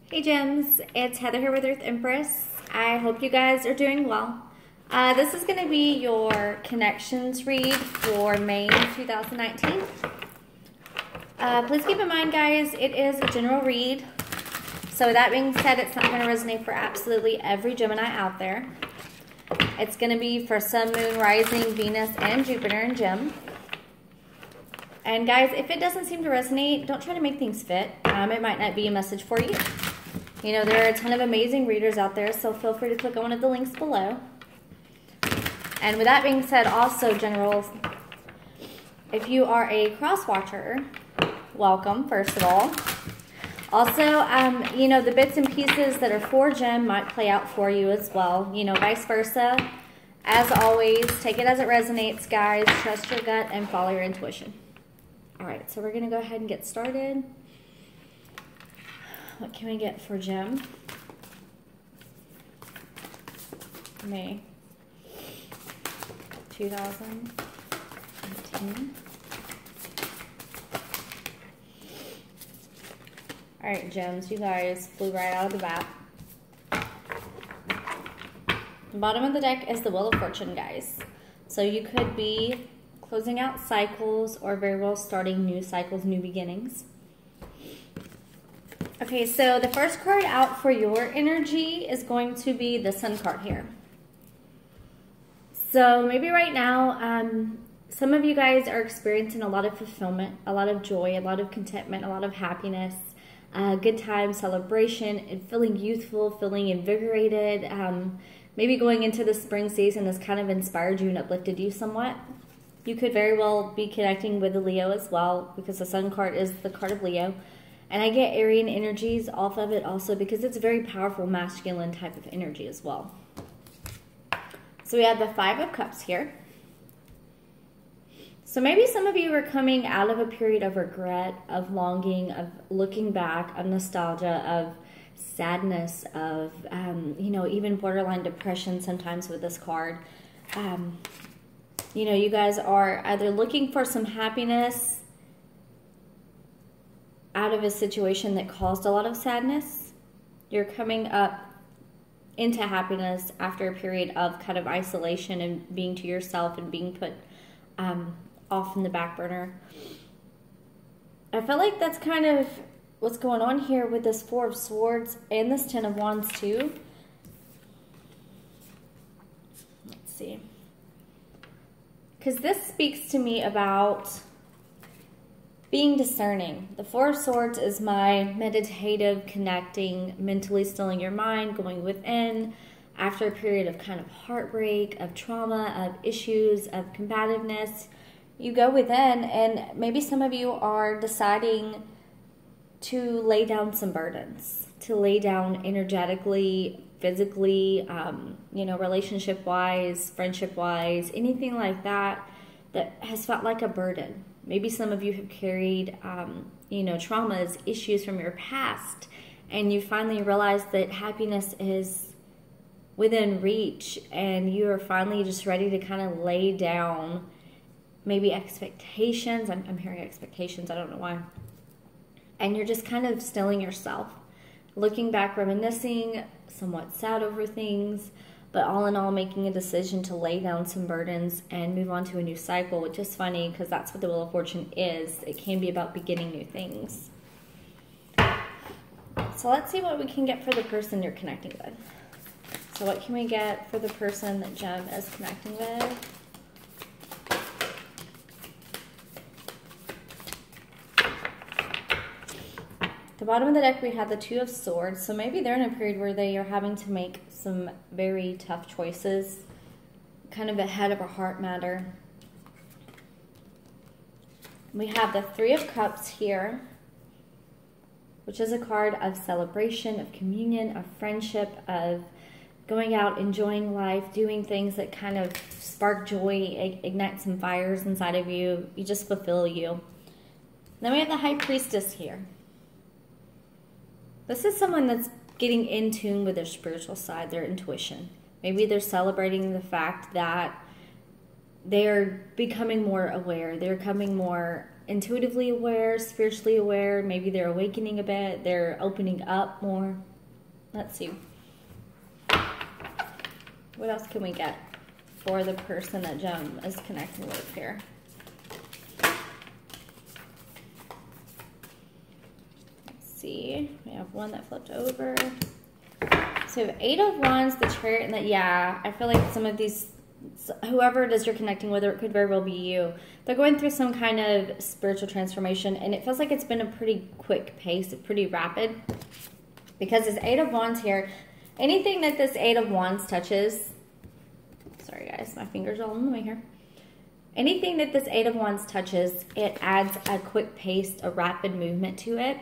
Hey Gems, it's Heather here with Earth Empress. I hope you guys are doing well. This is going to be your connections read for May 2019. Please keep in mind, guys, it is a general read. So with that being said, it's not going to resonate for absolutely every Gemini out there. It's going to be for Sun, Moon, Rising, Venus, and Jupiter in Gem. And guys, if it doesn't seem to resonate, don't try to make things fit. It might not be a message for you. You know, there are a ton of amazing readers out there, so feel free to click on one of the links below. And with that being said, also, generals, if you are a cross-watcher, welcome, first of all. Also, you know, the bits and pieces that are for Gem might play out for you as well. You know, vice versa. As always, take it as it resonates, guys. Trust your gut and follow your intuition. All right, so we're going to go ahead and get started. What can we get for Gem? May 2018. All right, Gems, you guys flew right out of the bat. The bottom of the deck is the Wheel of Fortune, guys. So you could be closing out cycles or very well starting new cycles, new beginnings. Okay, so the first card out for your energy is going to be the Sun card here. So maybe right now, some of you guys are experiencing a lot of fulfillment, a lot of joy, a lot of contentment, a lot of happiness, good time, celebration, and feeling youthful, feeling invigorated. Maybe going into the spring season has kind of inspired you and uplifted you somewhat. You could very well be connecting with the Leo as well, because the Sun card is the card of Leo. And I get Aryan energies off of it also because it's a very powerful masculine type of energy as well. So we have the Five of Cups here. So maybe some of you are coming out of a period of regret, of longing, of looking back, of nostalgia, of sadness, of, you know, even borderline depression sometimes with this card. You know, you guys are either looking for some happiness out of a situation that caused a lot of sadness. You're coming up into happiness after a period of kind of isolation and being to yourself and being put off in the back burner. I feel like that's kind of what's going on here with this Four of Swords and this Ten of Wands too. Let's see. Because this speaks to me about being discerning. The Four of Swords is my meditative, connecting, mentally stilling your mind, going within after a period of kind of heartbreak, of trauma, of issues, of combativeness. You go within, and maybe some of you are deciding to lay down some burdens, to lay down energetically, physically, you know, relationship-wise, friendship-wise, anything like that that has felt like a burden. Maybe some of you have carried, you know, traumas, issues from your past, and you finally realize that happiness is within reach, and you are finally just ready to kind of lay down maybe expectations. I'm hearing expectations, I don't know why. And you're just kind of stilling yourself, looking back, reminiscing, somewhat sad over things, but all in all, making a decision to lay down some burdens and move on to a new cycle, which is funny because that's what the Wheel of Fortune is. It can be about beginning new things. So let's see what we can get for the person you're connecting with. So what can we get for the person that Gem is connecting with? At the bottom of the deck, we have the Two of Swords. So maybe they're in a period where they are having to make some very tough choices, kind of a head of a heart matter. We have the Three of Cups here, which is a card of celebration, of communion, of friendship, of going out, enjoying life, doing things that kind of spark joy, ignite some fires inside of you. You just fulfill you. Then we have the High Priestess here. This is someone that's getting in tune with their spiritual side, their intuition. Maybe they're celebrating the fact that they're becoming more aware. They're becoming more intuitively aware, spiritually aware. Maybe they're awakening a bit. They're opening up more. Let's see. What else can we get for the person that Jem is connecting with here? Let's see. We have one that flipped over. So we have 8 of Wands, the Chariot, and that, yeah, I feel like some of these, whoever it is you're connecting with, or it could very well be you, they're going through some kind of spiritual transformation, and it feels like it's been a pretty quick pace, pretty rapid, because this 8 of Wands here, anything that this 8 of Wands touches, sorry guys, my fingers are all in the way here, anything that this 8 of Wands touches, it adds a quick pace, a rapid movement to it.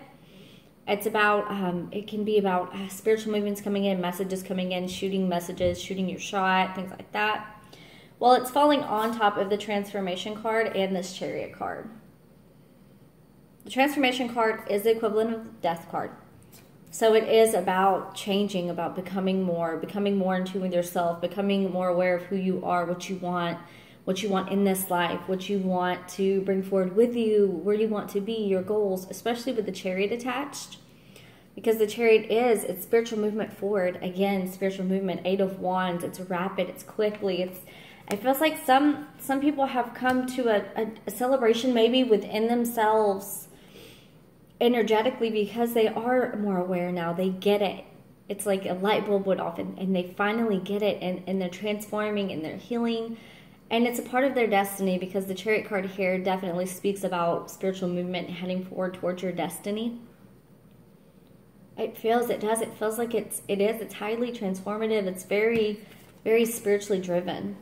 It's about, it can be about spiritual movements coming in, messages coming in, shooting messages, shooting your shot, things like that. Well, it's falling on top of the Transformation card and this Chariot card. The Transformation card is the equivalent of the Death card. So it is about changing, about becoming more in tune with yourself, becoming more aware of who you are, what you want in this life, what you want to bring forward with you, where you want to be, your goals, especially with the Chariot attached. Because the Chariot it's spiritual movement forward. Again, spiritual movement, 8 of Wands, it's rapid, it's quickly, it feels like some people have come to a celebration maybe within themselves energetically, because they are more aware now. They get it. It's like a light bulb went off, and they finally get it, and they're transforming and they're healing. And it's a part of their destiny, because the Chariot card here definitely speaks about spiritual movement heading forward towards your destiny. It feels like it's highly transformative. It's very, very spiritually driven.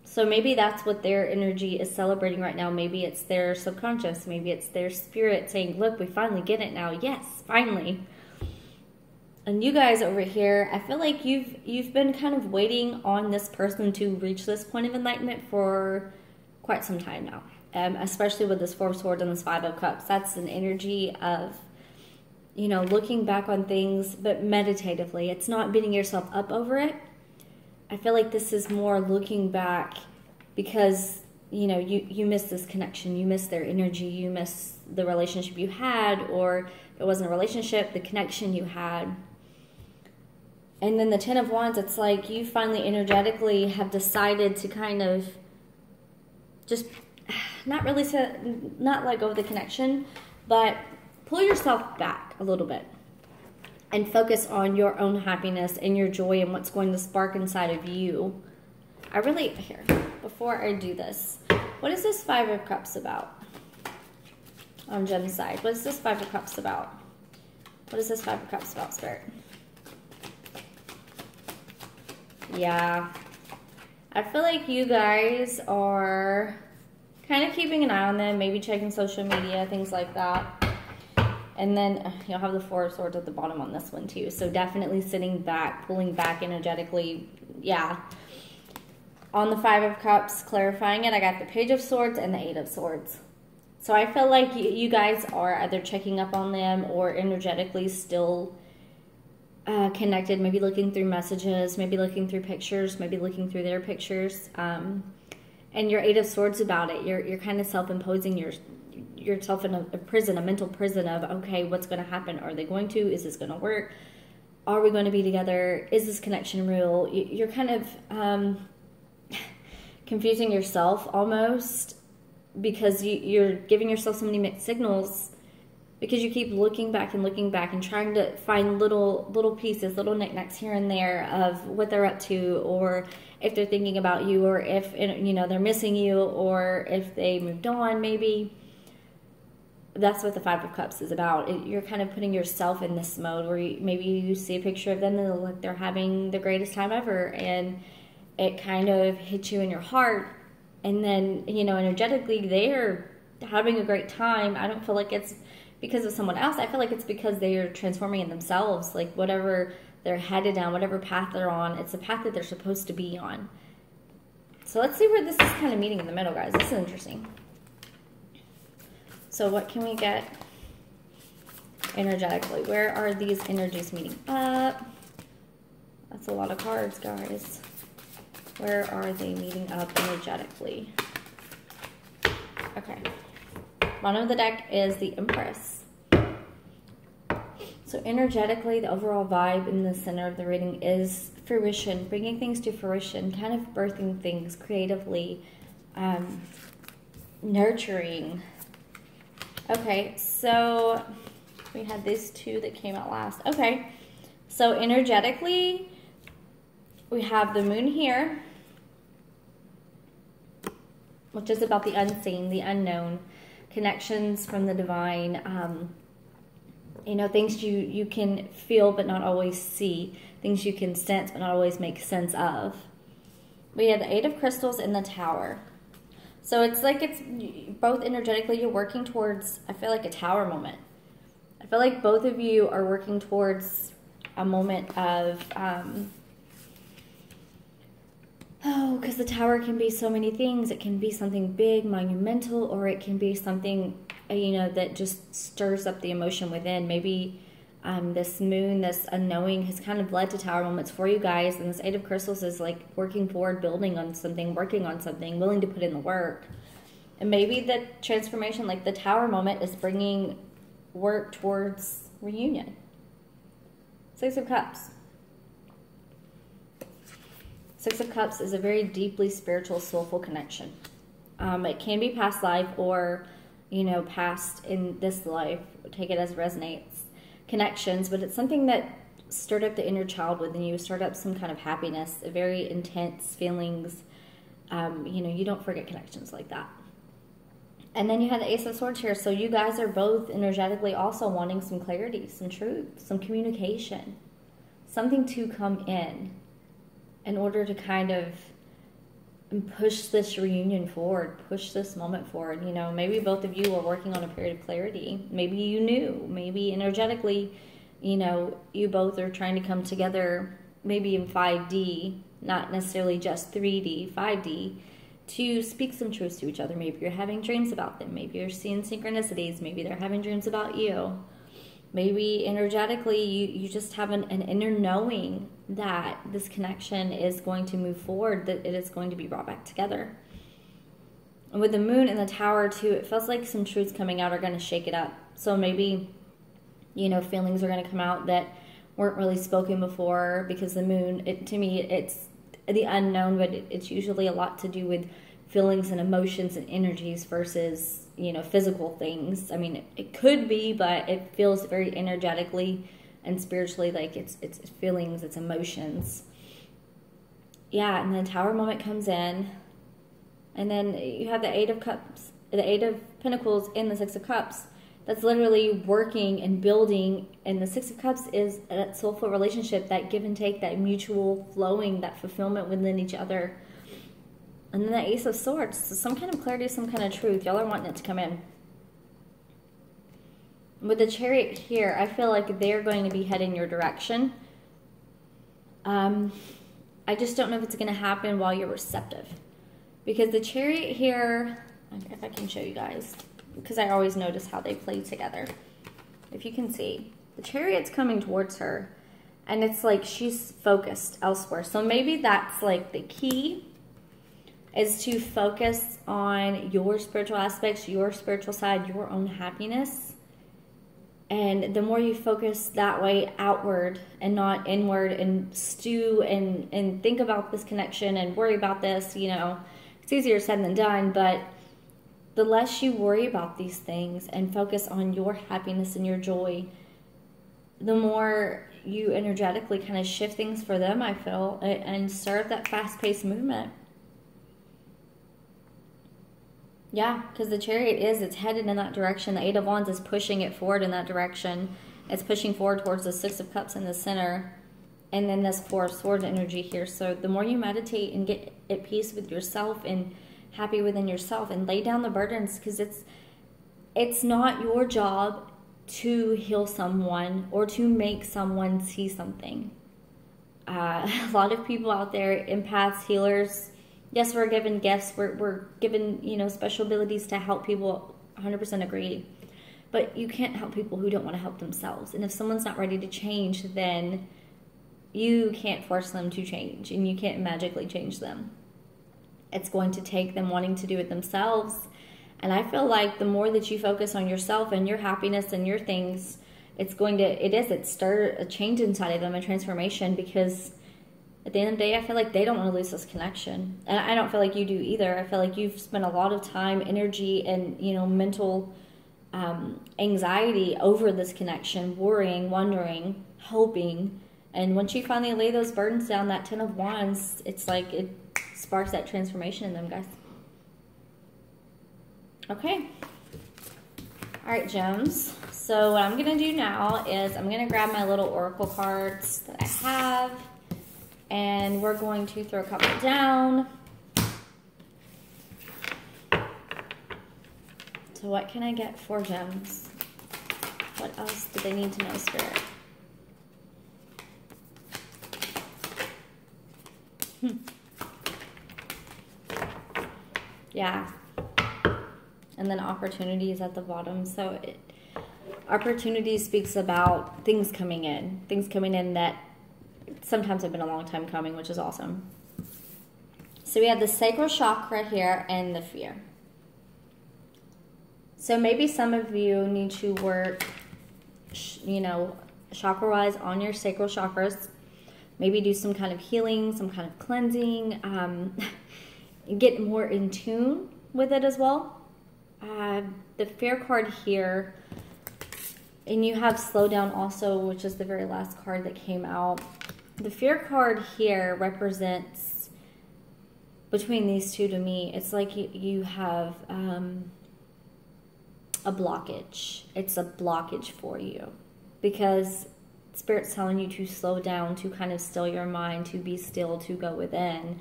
So maybe that's what their energy is celebrating right now. Maybe it's their subconscious. Maybe it's their spirit saying, look, we finally get it now. Yes, finally. And you guys over here, I feel like you've been kind of waiting on this person to reach this point of enlightenment for quite some time now. Especially with this 4 of Swords and this 5 of Cups. That's an energy of, you know, looking back on things, but meditatively. It's not beating yourself up over it. I feel like this is more looking back because, you know, you miss this connection. You miss their energy. You miss the relationship you had, or if it wasn't a relationship, the connection you had. And then the 10 of Wands, it's like you finally energetically have decided to kind of just not let go of the connection, but pull yourself back a little bit and focus on your own happiness and your joy and what's going to spark inside of you. Here, before I do this, what is this 5 of Cups about? On Jem's side, what is this 5 of Cups about? What is this 5 of Cups about, Spirit? Yeah. I feel like you guys are kind of keeping an eye on them, maybe checking social media, things like that. And then you'll have the 4 of Swords at the bottom on this one too. So definitely sitting back, pulling back energetically. Yeah. On the 5 of Cups, clarifying it, I got the Page of Swords and the 8 of Swords. So I feel like you guys are either checking up on them or energetically still connected, maybe looking through messages, maybe looking through pictures, maybe looking through their pictures. And your 8 of Swords about it. You're kind of self-imposing yourself in a prison, a mental prison of, okay, what's going to happen? Are they going to? Is this going to work? Are we going to be together? Is this connection real? You're kind of confusing yourself almost, because you're giving yourself so many mixed signals, because you keep looking back and trying to find little pieces, little knickknacks here and there of what they're up to, or if they're thinking about you, or if, you know, they're missing you, or if they moved on maybe. That's what the 5 of Cups is about. You're kind of putting yourself in this mode where maybe you see a picture of them and they look like they're having the greatest time ever, and it kind of hits you in your heart, and then, you know, energetically they're having a great time. I don't feel like it's because of someone else. I feel like it's because they are transforming in themselves. Like whatever they're headed down, whatever path they're on, it's a path that they're supposed to be on. So let's see where this is kind of meeting in the middle, guys. This is interesting. So what can we get energetically? Where are these energies meeting up? That's a lot of cards, guys. Where are they meeting up energetically? Okay. bottom of the deck is the Empress. So energetically, the overall vibe in the center of the reading is fruition, bringing things to fruition, kind of birthing things creatively, nurturing. Okay, so we had these two that came out last. Okay, so energetically, we have the moon here, which is about the unseen, the unknown, connections from the divine, you know, things you can feel but not always see, things you can sense but not always make sense of. We have the Eight of Crystals in the Tower. So it's like it's both energetically you're working towards, I feel like, a tower moment. I feel like both of you are working towards a moment of, because the tower can be so many things. It can be something big, monumental, or it can be something, you know, that just stirs up the emotion within. Maybe this moon, this unknowing has kind of led to tower moments for you guys. And this Eight of Crystals is like working forward, building on something, working on something, willing to put in the work. And maybe the transformation, like the tower moment, is bringing work towards reunion. Six of Cups. Six of Cups is a very deeply spiritual, soulful connection. It can be past life or, you know, past in this life. Take it as resonates. Connections, but it's something that stirred up the inner child within you, stirred up some kind of happiness, very intense feelings. You know, you don't forget connections like that. And then you have the Ace of Swords here. So you guys are both energetically also wanting some clarity, some truth, some communication, something to come in order to kind of push this reunion forward, push this moment forward. You know, maybe both of you are working on a period of clarity. Maybe you knew, maybe energetically, you know, you both are trying to come together, maybe in 5D, not necessarily just 3D, 5D, to speak some truths to each other. Maybe you're having dreams about them. Maybe you're seeing synchronicities. Maybe they're having dreams about you. Maybe energetically you just have an inner knowing that this connection is going to move forward, that it is going to be brought back together. And with the moon in the tower too, it feels like some truths coming out are going to shake it up. So maybe, you know, feelings are going to come out that weren't really spoken before, because the moon, to me, it's the unknown, but it's usually a lot to do with feelings and emotions and energies versus, you know, physical things. I mean, it could be, but it feels very energetically and spiritually like it's feelings, it's emotions. Yeah, and then Tower moment comes in, and then you have the Eight of Cups, the Eight of Pentacles in the Six of Cups. That's literally working and building, and the Six of Cups is that soulful relationship, that give and take, that mutual flowing, that fulfillment within each other. And then the Ace of Swords, so some kind of clarity, some kind of truth. Y'all are wanting it to come in. With the Chariot here, I feel like they're going to be heading your direction. I just don't know if it's going to happen while you're receptive. Because the Chariot here, if I can show you guys, because I always notice how they play together. If you can see, the Chariot's coming towards her, and it's like she's focused elsewhere. So maybe that's like the key, is to focus on your spiritual aspects, your spiritual side, your own happiness. And the more you focus that way outward and not inward, and stew and think about this connection and worry about this, you know, it's easier said than done, but the less you worry about these things and focus on your happiness and your joy, the more you energetically kind of shift things for them, I feel, and serve that fast-paced movement. Yeah, because the Chariot it's headed in that direction. The Eight of Wands is pushing it forward in that direction. It's pushing forward towards the Six of Cups in the center. And then this Four of Swords energy here. So the more you meditate and get at peace with yourself and happy within yourself and lay down the burdens, because it's not your job to heal someone or to make someone see something. A lot of people out there, empaths, healers, yes, we're given gifts, we're given, you know, special abilities to help people, 100% agree. But you can't help people who don't want to help themselves. And if someone's not ready to change, then you can't force them to change, and you can't magically change them. It's going to take them wanting to do it themselves And I feel like the more that you focus on yourself and your happiness and your things, it stirred a change inside of them, a transformation, because at the end of the day, I feel like they don't want to lose this connection. And I don't feel like you do either. I feel like you've spent a lot of time, energy, and, mental anxiety over this connection, worrying, wondering, hoping. And once you finally lay those burdens down, that 10 of Wands, it's like it sparks that transformation in them, guys. Okay. All right, gems. So what I'm going to do now is I'm going to grab my little oracle cards that I have, and we're going to throw a couple down. So what can I get for gems? What else do they need to know, Spirit? Yeah. And then opportunities at the bottom. So opportunity speaks about things coming in that sometimes have been a long time coming, which is awesome. So we have the sacral chakra here and the fear. So maybe some of you need to work, chakra-wise on your sacral chakras. Maybe do some kind of healing, some kind of cleansing, get more in tune with it as well. The fear card here, and you have slow down also, which is the very last card that came out. The fear card here represents, between these two to me, it's like you have a blockage. It's a blockage for you because Spirit's telling you to slow down, to kind of still your mind, to be still, to go within.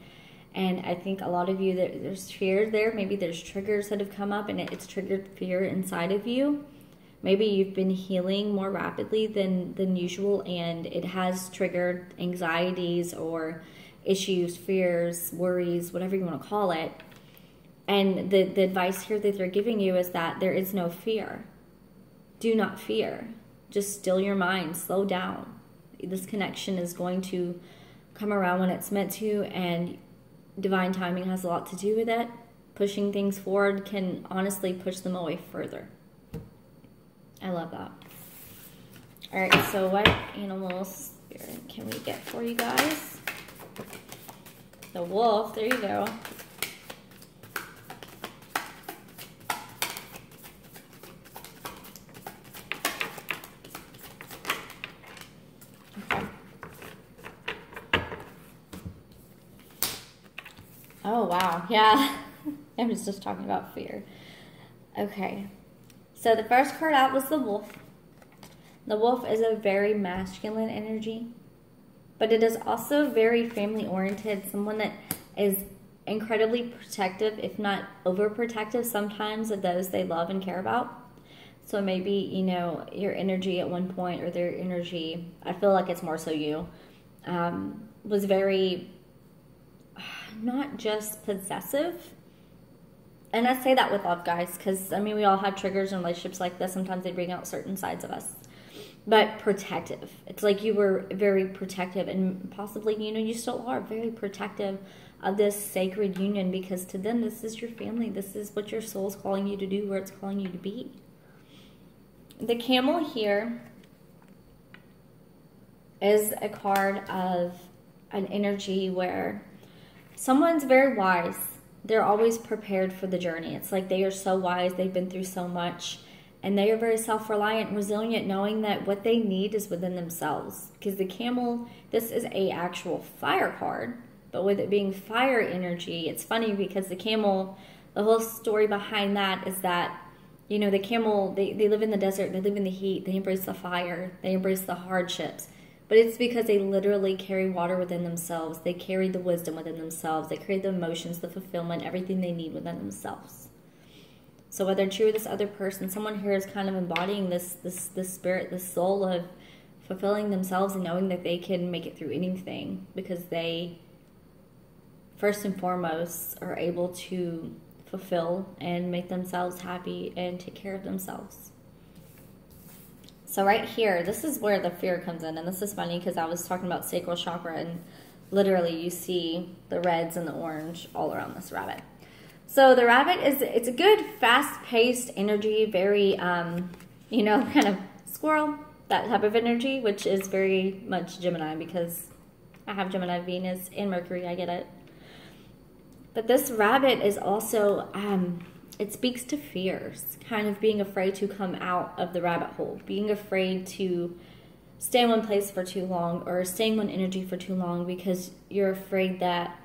And I think a lot of you, there's fear there. Maybe there's triggers that have come up and it's triggered fear inside of you. Maybe you've been healing more rapidly than usual, and it has triggered anxieties or issues, fears, worries, whatever you want to call it. And the advice here that they're giving you is that there is no fear. Do not fear. Just still your mind. Slow down. This connection is going to come around when it's meant to, and divine timing has a lot to do with it. Pushing things forward can honestly push them away further. I love that. All right, so what animal spirit can we get for you guys? The wolf, there you go. Okay. Oh, wow, yeah. I was just talking about fear. Okay. So the first card out was the wolf. The wolf is a very masculine energy, but it is also very family-oriented, someone that is incredibly protective, if not overprotective sometimes, of those they love and care about. So maybe, your energy at one point, or their energy, I feel like it's more so you, was very, not just possessive. And I say that with love, guys, because, we all have triggers in relationships like this. Sometimes they bring out certain sides of us. But protective. It's like you were very protective, and possibly, you still are very protective of this sacred union, because to them, this is your family. This is what your soul's calling you to do, where it's calling you to be. The camel here is a card of an energy where someone's very wise. They're always prepared for the journey. It's like they are so wise. They've been through so much. And they are very self-reliant and resilient, knowing that what they need is within themselves. Because the camel, this is a actual fire card. But with it being fire energy, it's funny because the camel, the whole story behind that is that, the camel, they live in the desert. They live in the heat. They embrace the fire. They embrace the hardships. But it's because they literally carry water within themselves. They carry the wisdom within themselves. They carry the emotions, the fulfillment, everything they need within themselves. So whether it's you or this other person, someone here is kind of embodying this spirit, this soul of fulfilling themselves and knowing that they can make it through anything, because they, first and foremost, are able to fulfill and make themselves happy and take care of themselves. So right here, this is where the fear comes in. And this is funny because I was talking about sacral chakra, and literally you see the reds and the orange all around this rabbit. So the rabbit it's a good fast-paced energy, very, you know, kind of squirrel, that type of energy, which is very much Gemini because I have Gemini, Venus, and Mercury. I get it. But this rabbit is also, it speaks to fears, kind of being afraid to come out of the rabbit hole, being afraid to stay in one place for too long or stay in one energy for too long because you're afraid that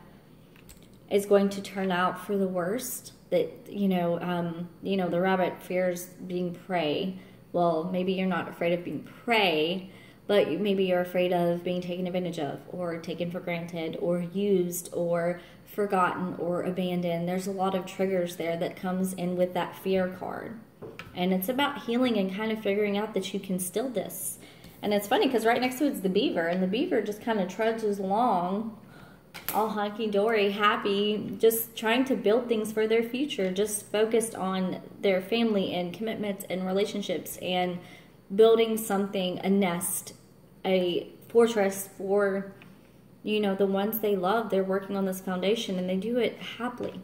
it's going to turn out for the worst. That, you know, the rabbit fears being prey. Well, maybe you're not afraid of being prey, but maybe you're afraid of being taken advantage of or taken for granted or used or forgotten or abandoned. There's a lot of triggers there that comes in with that fear card. And it's about healing and kind of figuring out that you can still this. And it's funny because right next to it's the beaver, and the beaver just kind of trudges along all hunky-dory, happy, just trying to build things for their future, just focused on their family and commitments and relationships and building something, a nest, a fortress for, you know, the ones they love. They're working on this foundation and they do it happily.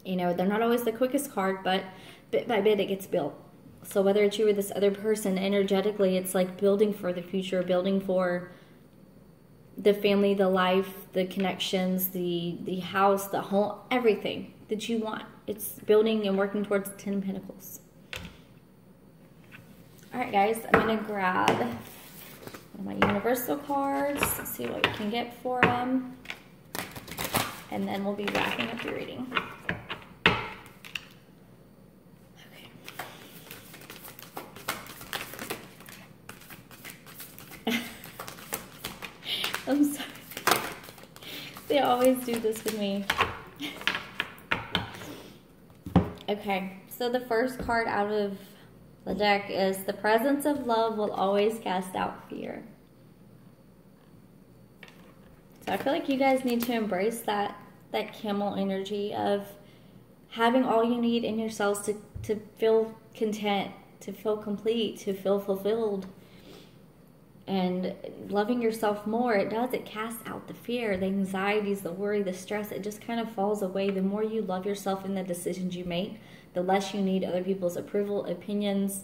You know, they're not always the quickest card, but bit by bit it gets built. So whether it's you or this other person, energetically, it's like building for the future, building for the family, the life, the connections, the house, the home, everything that you want. It's building and working towards the 10 of Pentacles. All right, guys, I'm going to grab one of my universal cards, see what we can get for them, and then we'll be wrapping up your reading. I'm sorry. They always do this with me. Okay, so the first card out of the deck is the presence of love will always cast out fear. So I feel like you guys need to embrace that camel energy of having all you need in yourselves to feel content, to feel complete, to feel fulfilled. And loving yourself more, it casts out the fear, the anxieties, the worry, the stress. It just kind of falls away. The more you love yourself in the decisions you make, the less you need other people's approval, opinions,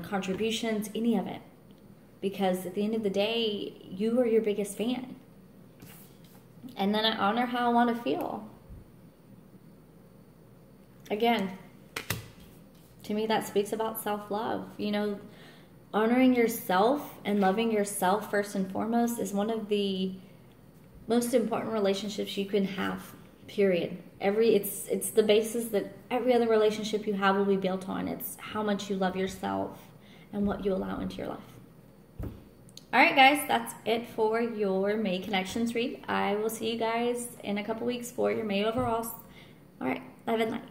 contributions, any of it. Because at the end of the day, you are your biggest fan. And then I honor how I want to feel. Again, to me that speaks about self-love. You know, honoring yourself and loving yourself first and foremost is one of the most important relationships you can have, period. It's the basis that every other relationship you have will be built on. It's how much you love yourself and what you allow into your life. All right, guys, that's it for your May Connections read. I will see you guys in a couple weeks for your May overalls. All right, love and light.